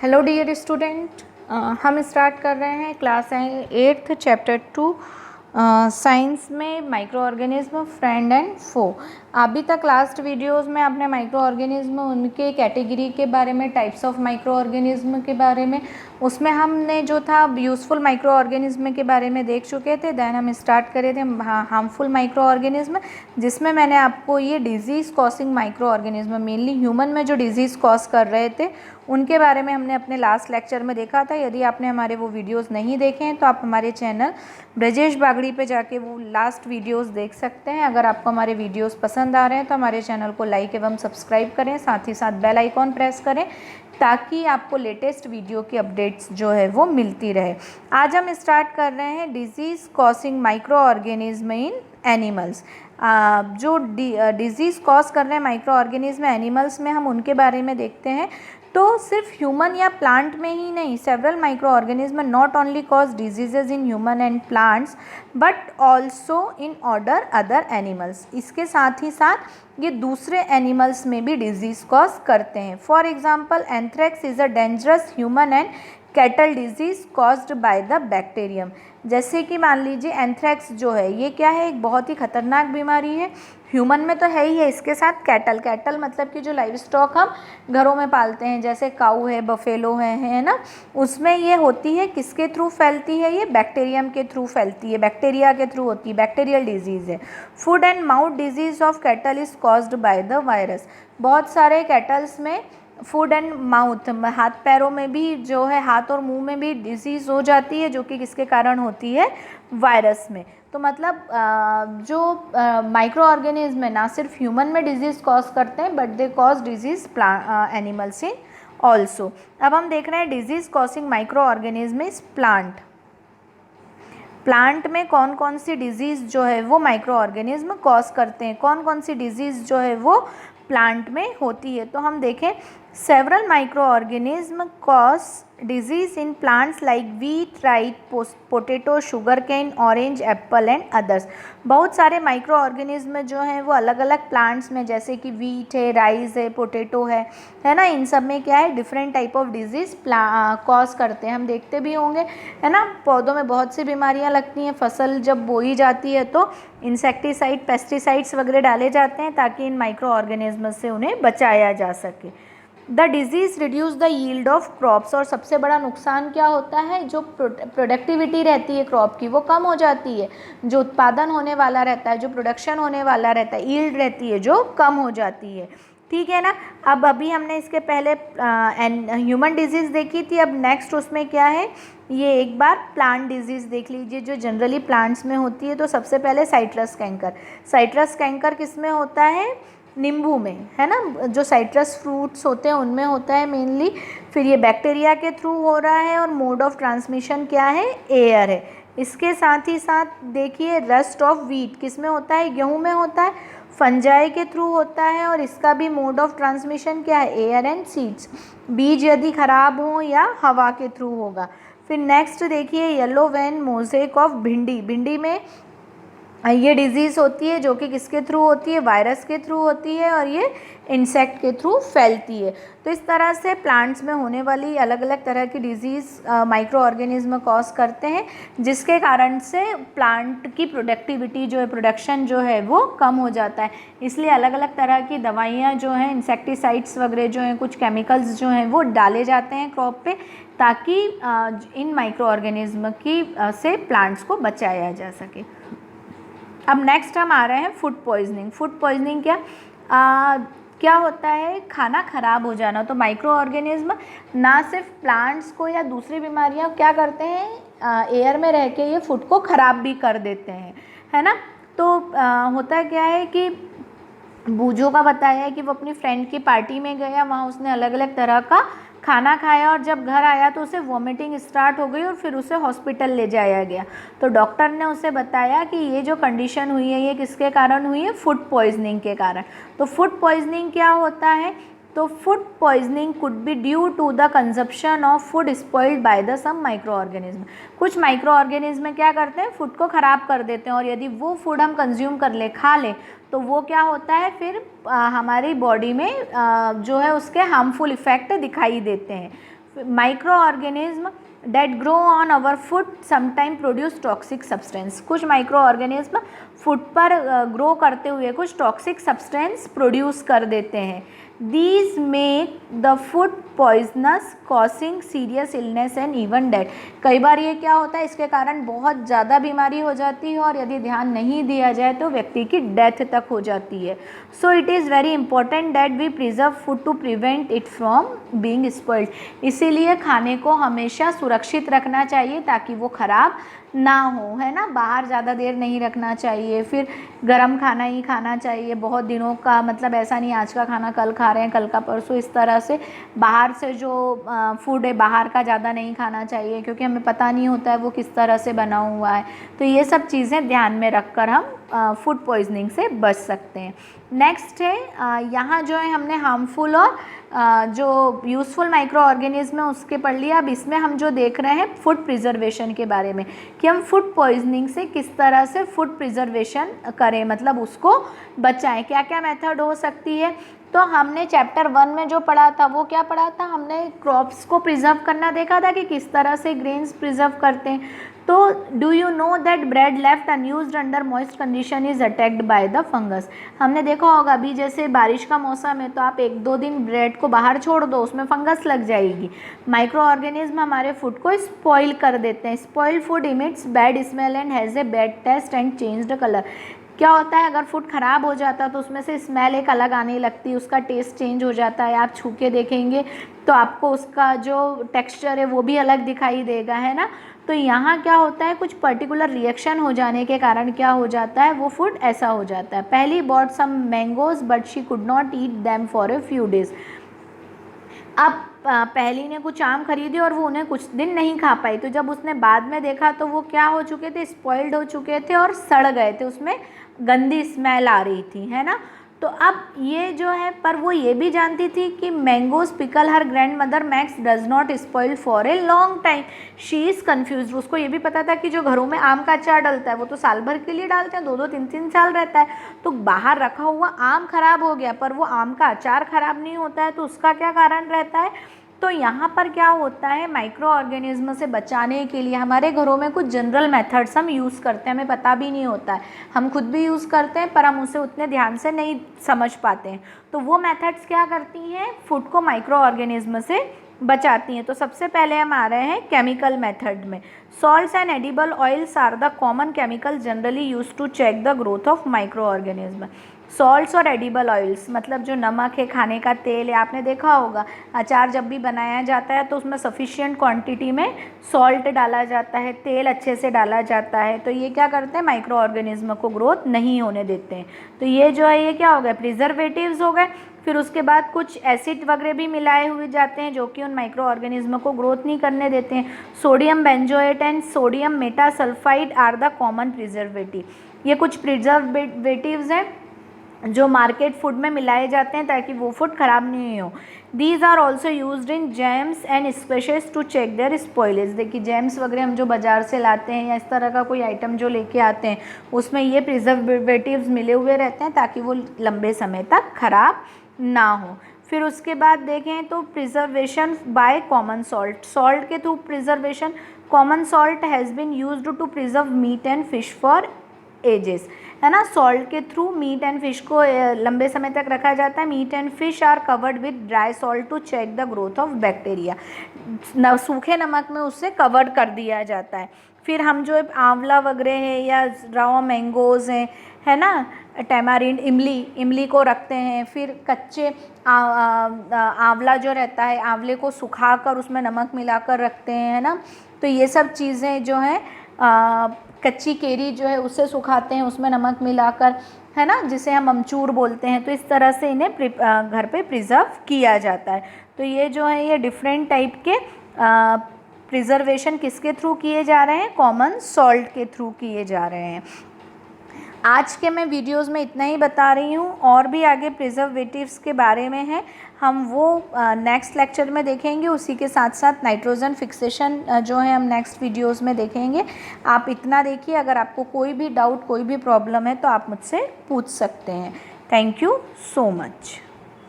Hello dear student, हम start कर रहे हैं क्लास 8th चैप्टर 2 साइंस में माइक्रो ऑर्गेनिज्म फ्रेंड एंड फो। अभी तक लास्ट वीडियोस में आपने माइक्रो ऑर्गेनिज्म उनके कैटेगरी के बारे में, टाइप्स ऑफ माइक्रो ऑर्गेनिज्म के बारे में, उसमें हमने जो था यूज़फुल माइक्रो ऑर्गेनिज्म के बारे में देख चुके थे। देन हम स्टार्ट करे थे हार्मफुल माइक्रो ऑर्गेनिज्म, जिसमें मैंने आपको ये disease causing micro organism, mainly human में जो डिजीज़ कॉज कर रहे थे उनके बारे में हमने अपने लास्ट लेक्चर में देखा था। यदि आपने हमारे वो वीडियोस नहीं देखे हैं तो आप हमारे चैनल ब्रजेश बागड़ी पे जाके वो लास्ट वीडियोस देख सकते हैं। अगर आपको हमारे वीडियोस पसंद आ रहे हैं तो हमारे चैनल को लाइक एवं सब्सक्राइब करें, साथ ही साथ बेल आइकॉन प्रेस करें ताकि आपको लेटेस्ट वीडियो की अपडेट्स जो है वो मिलती रहे। आज हम स्टार्ट कर रहे हैं disease causing micro organism in animals. जो डिजीज़ कॉज कर रहे हैं माइक्रो ऑर्गेनिज्म एनिमल्स में, हम उनके बारे में देखते हैं। तो सिर्फ ह्यूमन या प्लांट में ही नहीं, several micro organism not only cause diseases in human and plants but also in order other animals. इसके साथ ही साथ ये दूसरे एनिमल्स में भी डिजीज़ कॉज करते हैं। For example, anthrax is a dangerous human and cattle disease caused by the bacterium. जैसे कि मान लीजिए एंथ्रेक्स जो है ये क्या है, एक बहुत ही खतरनाक बीमारी है। ह्यूमन में तो है ही है, इसके साथ कैटल मतलब कि जो लाइव स्टॉक हम घरों में पालते हैं, जैसे काऊ है, बफेलो है ना, उसमें ये होती है। किसके थ्रू फैलती है? ये बैक्टीरियम के थ्रू फैलती है, बैक्टीरिया के थ्रू होती है, बैक्टीरियल डिजीज़ है। Food and mouth disease of cattle is caused by the virus. बहुत सारे कैटल्स में फूड एंड माउथ, हाथ पैरों में भी जो है, हाथ और मुंह में भी डिजीज़ हो जाती है, जो कि किसके कारण होती है? वायरस में। तो मतलब जो माइक्रो ऑर्गेनिज्म है ना सिर्फ ह्यूमन में डिजीज़ कॉज करते हैं but they cause disease animals in also. अब हम देख रहे हैं disease causing micro organism is plant में कौन कौन सी डिजीज़ जो है वो माइक्रो ऑर्गेनिज्म कॉज करते हैं, कौन कौन सी डिजीज़ जो है वो प्लांट में होती है। तो हम देखें, several micro organism cause disease in plants like wheat, rice, potato, sugar cane, orange, apple and others. बहुत सारे माइक्रो ऑर्गेनिज्म जो हैं वो अलग अलग प्लांट्स में, जैसे कि वीट है, राइस है, पोटैटो है ना, इन सब में क्या है, different type of disease cause करते हैं। हम देखते भी होंगे, है ना, पौधों में बहुत सी बीमारियां लगती हैं। फसल जब बोई जाती है तो इंसेक्टिसाइड, पेस्टिसाइड्स वगैरह डाले जाते हैं ताकि इन माइक्रो ऑर्गेनिज्म से उन्हें बचाया जा सके। The disease reduce the yield of crops. और सबसे बड़ा नुकसान क्या होता है? जो प्रोडक्टिविटी रहती है क्रॉप की वो कम हो जाती है। जो उत्पादन होने वाला रहता है, जो प्रोडक्शन होने वाला रहता है, यील्ड रहती है जो कम हो जाती है। ठीक है ना। अब अभी हमने इसके पहले ह्यूमन डिजीज़ देखी थी, अब नेक्स्ट उसमें क्या है, ये एक बार प्लांट डिजीज़ देख लीजिए जो जनरली प्लांट्स में होती है। तो सबसे पहले साइट्रस कैंकर। साइट्रस कैंकर किस में होता है? नींबू में, है ना, जो साइट्रस फ्रूट्स होते हैं उनमें होता है मेनली। फिर ये बैक्टीरिया के थ्रू हो रहा है और मोड ऑफ ट्रांसमिशन क्या है? एयर है। इसके साथ ही साथ देखिए, रस्ट ऑफ व्हीट किस में होता है? गेहूं में होता है। फंजाई के थ्रू होता है और इसका भी मोड ऑफ ट्रांसमिशन क्या है? Air and seeds. बीज यदि खराब हो या हवा के थ्रू होगा। फिर नेक्स्ट देखिए, येलो वेन मोज़ेक ऑफ भिंडी। भिंडी में ये डिजीज़ होती है जो कि किसके थ्रू होती है? वायरस के थ्रू होती है और ये इंसेक्ट के थ्रू फैलती है। तो इस तरह से प्लांट्स में होने वाली अलग अलग तरह की डिजीज़ माइक्रो ऑर्गेनिज्म कॉज करते हैं, जिसके कारण से प्लांट की प्रोडक्टिविटी जो है, प्रोडक्शन जो है वो कम हो जाता है। इसलिए अलग अलग तरह की दवाइयाँ जो हैं, इंसेक्टिसाइड्स वगैरह जो हैं, कुछ केमिकल्स जो हैं वो डाले जाते हैं क्रॉप पे, ताकि इन माइक्रो ऑर्गेनिज्म की से प्लांट्स को बचाया जा सके। अब नेक्स्ट हम आ रहे हैं फूड पॉइजनिंग। फूड पॉइजनिंग क्या होता है? खाना खराब हो जाना। तो माइक्रो ऑर्गेनिज्म ना सिर्फ प्लांट्स को या दूसरी बीमारियां क्या करते हैं, एयर में रह के ये फूड को ख़राब भी कर देते हैं, है ना। तो होता क्या है कि बूझो का बताया है कि वो अपनी फ्रेंड की पार्टी में गया, वहाँ उसने अलग अलग तरह का खाना खाया और जब घर आया तो उसे वॉमिटिंग स्टार्ट हो गई और फिर उसे हॉस्पिटल ले जाया गया। तो डॉक्टर ने उसे बताया कि ये जो कंडीशन हुई है ये किसके कारण हुई है? फूड पॉइजनिंग के कारण। तो फूड पॉइजनिंग क्या होता है? तो food poisoning could be due to the consumption of food spoiled by the some micro organism. कुछ माइक्रो ऑर्गेनिज्म क्या करते हैं? फूड को ख़राब कर देते हैं, और यदि वो फूड हम कंज्यूम कर ले, खा लें, तो वो क्या होता है फिर हमारी बॉडी में जो है उसके हार्मफुल इफ़ेक्ट दिखाई देते हैं। Micro organism that grow on our food sometime produce toxic substance। कुछ माइक्रो ऑर्गेनिज्म फूड पर ग्रो करते हुए कुछ टॉक्सिक सब्सटेंस प्रोड्यूस कर देते हैं। These make the food poisonous causing serious illness and even death। कई बार ये क्या होता है, इसके कारण बहुत ज़्यादा बीमारी हो जाती है और यदि ध्यान नहीं दिया जाए तो व्यक्ति की डेथ तक हो जाती है। So it is very important that we preserve food to prevent it from being spoiled. इसीलिए खाने को हमेशा सुरक्षित रखना चाहिए ताकि वो ख़राब ना हो, है ना। बाहर ज़्यादा देर नहीं रखना चाहिए, फिर गरम खाना ही खाना चाहिए बहुत दिनों का, मतलब ऐसा नहीं आज का खाना कल खा रहे हैं, कल का परसों, इस तरह से बाहर से जो फूड है बाहर का ज़्यादा नहीं खाना चाहिए क्योंकि हमें पता नहीं होता है वो किस तरह से बना हुआ है। तो ये सब चीज़ें ध्यान में रखकर हम फूड पॉइजनिंग से बच सकते हैं। नेक्स्ट है यहाँ जो है हमने हार्मफुल और जो यूज़फुल माइक्रो ऑर्गेनिज्म है उसके पढ़ लिया। अब इसमें हम जो देख रहे हैं फूड प्रिजर्वेशन के बारे में कि हम फूड पॉइजनिंग से किस तरह से फूड प्रिजर्वेशन करें, मतलब उसको बचाएं, क्या क्या मेथड हो सकती है। तो हमने चैप्टर 1 में जो पढ़ा था वो क्या पढ़ा था, हमने क्रॉप्स को प्रिजर्व करना देखा था कि किस तरह से ग्रेन्स प्रिजर्व करते हैं। तो do you know that bread left unused under moist condition is attacked by the fungus. हमने देखा होगा अभी जैसे बारिश का मौसम है तो आप 1-2 दिन ब्रेड को बाहर छोड़ दो, उसमें फंगस लग जाएगी। माइक्रो ऑर्गेनिज्म हमारे फूड को स्पॉइल कर देते हैं। Spoiled food emits bad smell and has a bad taste and changed colour. क्या होता है, अगर फूड ख़राब हो जाता है तो उसमें से स्मेल एक अलग आने लगती है, उसका टेस्ट चेंज हो जाता है। आप छू के देखेंगे तो आपको उसका जो टेक्सचर है वो भी अलग दिखाई देगा, है ना। तो यहाँ क्या होता है, कुछ पर्टिकुलर रिएक्शन हो जाने के कारण क्या हो जाता है, वो फूड ऐसा हो जाता है। Paheli bought some mangoes but she could not eat them for a few days. अब पहली ने कुछ आम खरीदे और वो उन्हें कुछ दिन नहीं खा पाई, तो जब उसने बाद में देखा तो वो क्या हो चुके थे, स्पॉइल्ड हो चुके थे और सड़ गए थे, उसमें गंदी स्मेल आ रही थी, है ना। तो अब ये जो है, पर वो ये भी जानती थी कि mangoes pickle her grand mother max does not spoil for a long time. She is confuse. उसको ये भी पता था कि जो घरों में आम का अचार डलता है वो तो साल भर के लिए डालते हैं, 2-2, 3-3 साल रहता है। तो बाहर रखा हुआ आम खराब हो गया पर वो आम का अचार खराब नहीं होता है, तो उसका क्या कारण रहता है। तो यहाँ पर क्या होता है, माइक्रो ऑर्गेनिज्म से बचाने के लिए हमारे घरों में कुछ जनरल मेथड्स हम यूज़ करते हैं, हमें पता भी नहीं होता है, हम खुद भी यूज़ करते हैं पर हम उसे उतने ध्यान से नहीं समझ पाते हैं। तो वो मेथड्स क्या करती हैं, फूड को माइक्रो ऑर्गेनिज्म से बचाती हैं। तो सबसे पहले हम आ रहे हैं केमिकल मेथड में। Salts and edible oils are the common chemical generally use to check the growth of micro organism. Salts और एडिबल ऑयल्स मतलब जो नमक है, खाने का तेल है, आपने देखा होगा अचार जब भी बनाया जाता है तो उसमें सफिशिएंट क्वांटिटी में सॉल्ट डाला जाता है, तेल अच्छे से डाला जाता है। तो ये क्या करते हैं, माइक्रो ऑर्गेनिज्म को ग्रोथ नहीं होने देते हैं। तो ये जो है ये क्या हो गए, प्रिजर्वेटिव्स हो गए। फिर उसके बाद कुछ एसिड वगैरह भी मिलाए हुए जाते हैं जो कि उन माइक्रो ऑर्गेनिज्म को ग्रोथ नहीं करने देते हैं। Sodium benzoate and sodium metasulphide are the common preservative. ये कुछ प्रिजर्वेटिव्स हैं जो मार्केट फूड में मिलाए जाते हैं ताकि वो फूड ख़राब नहीं हो। These are also used in jams and squashes to check their spoilage. देखिए जैम्स वगैरह हम जो बाज़ार से लाते हैं या इस तरह का कोई आइटम जो लेके आते हैं उसमें ये प्रिजर्वेटिव्स मिले हुए रहते हैं ताकि वो लंबे समय तक ख़राब ना हो। फिर उसके बाद देखें तो preservation by common salt. Salt के through preservation, common salt has been used to preserve meat and fish for ages, है ना। सॉल्ट के थ्रू मीट एंड फिश को लंबे समय तक रखा जाता है। Meat and fish are covered with dry salt to check the growth of bacteria. सूखे नमक में उससे कवर्ड कर दिया जाता है। फिर हम जो आंवला वगैरह है या रॉ मैंगोज़ हैं, है ना, टैमारिंड, इमली को रखते हैं। फिर कच्चे आंवला जो रहता है, आंवले को सुखाकर उसमें नमक मिलाकर रखते हैं, है ना। तो ये सब चीज़ें जो हैं, कच्ची केरी जो है उसे सुखाते हैं उसमें नमक मिलाकर, है ना, जिसे हम अमचूर बोलते हैं। तो इस तरह से इन्हें घर पे प्रिजर्व किया जाता है। तो ये जो है ये डिफरेंट टाइप के प्रिजर्वेशन किसके थ्रू किए जा रहे हैं, कॉमन सॉल्ट के थ्रू किए जा रहे हैं। आज के मैं वीडियोस में इतना ही बता रही हूँ, और भी आगे प्रिजर्वेटिव्स के बारे में है, हम वो नेक्स्ट लेक्चर में देखेंगे। उसी के साथ साथ नाइट्रोजन फिक्सेशन जो है हम नेक्स्ट वीडियोस में देखेंगे। आप इतना देखिए, अगर आपको कोई भी डाउट, कोई भी प्रॉब्लम है तो आप मुझसे पूछ सकते हैं। Thank you so much.